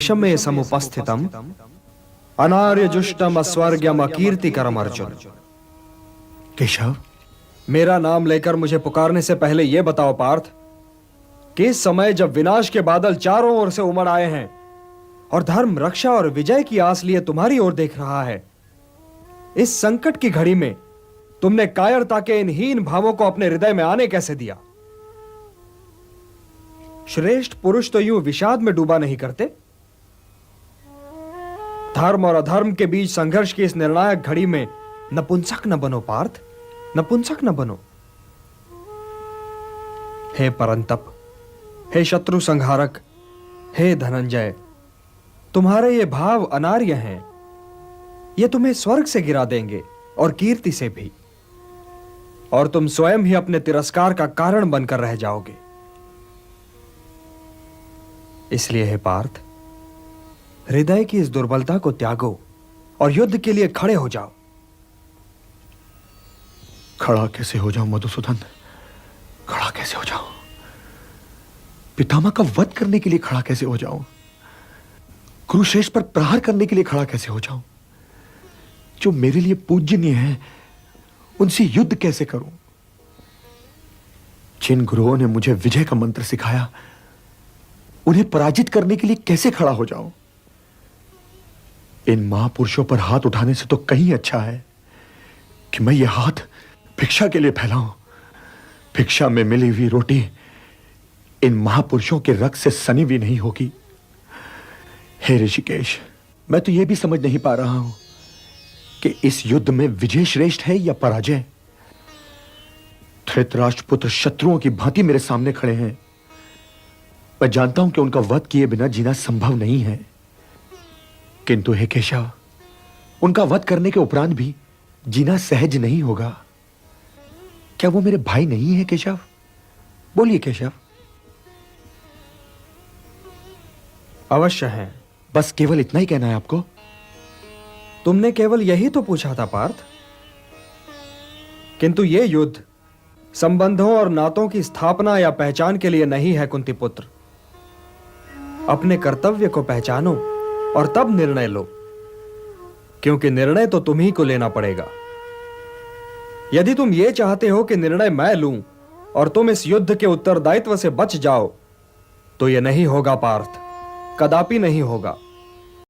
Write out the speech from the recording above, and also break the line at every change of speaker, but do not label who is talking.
शमे समुपस्थितम अनार्यजुष्टम अस्वर्ग्यम अकीर्तिकरम अर्जुन।
केशव,
मेरा नाम लेकर मुझे पुकारने से पहले यह बताओ पार्थ कि इस समय जब विनाश के बादल चारों ओर से उमड़ आए हैं और धर्म, रक्षा और विजय की आस लिए तुम्हारी ओर देख रहा है, इस संकट की घड़ी में तुमने कायरता के इन हीन भावों को अपने हृदय में आने कैसे दिया? श्रेष्ठ पुरुष तो यूं विषाद में डूबा नहीं करते। धर्म और अधर्म के बीच संघर्ष की इस निर्णायक घड़ी में नपुंसक न बनो पार्थ, नपुंसक न बनो। हे परंतप, हे शत्रु संहारक, हे धनंजय, तुम्हारे ये भाव अनार्य हैं। ये तुम्हें स्वर्ग से गिरा देंगे और कीर्ति से भी, और तुम स्वयं ही अपने तिरस्कार का कारण बनकर रह जाओगे। इसलिए हे पार्थ, हृदय की इस दुर्बलता को त्यागो और युद्ध के लिए खड़े हो जाओ।
खड़ा कैसे हो जाऊं मधुसूदन? खड़ा कैसे हो जाऊं? पितामह का वध करने के लिए खड़ा कैसे हो जाऊं? कुरुश्रेष्ठ पर प्रहार करने के लिए खड़ा कैसे हो जाऊं? जो मेरे लिए पूजनीय है उनसे युद्ध कैसे करूं? जिन गुरुओं ने मुझे विजय का मंत्र सिखाया उन्हें पराजित करने के लिए कैसे खड़ा हो जाऊं? इन महापुरुषों पर हाथ उठाने से तो कहीं अच्छा है कि मैं यह हाथ भिक्षा के लिए फैलाऊं। भिक्षा में मिली हुई रोटी इन महापुरुषों के रक्त से सनी भी नहीं होगी। हे ऋषिकेश, मैं तो यह भी समझ नहीं पा रहा हूं कि इस युद्ध में विजय श्रेष्ठ है या पराजय। धृतराष्ट्र पुत्र शत्रुओं की भांति मेरे सामने खड़े हैं। मैं जानता हूं कि उनका वध किए बिना जीना संभव नहीं है, किंतु हे केशव, उनका वध करने के उपरांत भी जीना सहज नहीं होगा। क्या वो मेरे भाई नहीं है केशव? बोलिए केशव।
अवश्य है।
बस केवल इतना ही कहना है आपको?
तुमने केवल यही तो पूछा था पार्थ। किंतु यह युद्ध संबंधों और नातों की स्थापना या पहचान के लिए नहीं है कुंती पुत्र। अपने कर्तव्य को पहचानो और तब निर्णय लो, क्योंकि निर्णय तो तुम ही को लेना पड़ेगा। यदि तुम ये चाहते हो कि निर्णय मैं लूं और तुम इस युद्ध के उत्तरदायित्व से बच जाओ, तो यह नहीं होगा पार्थ, कदापि नहीं होगा।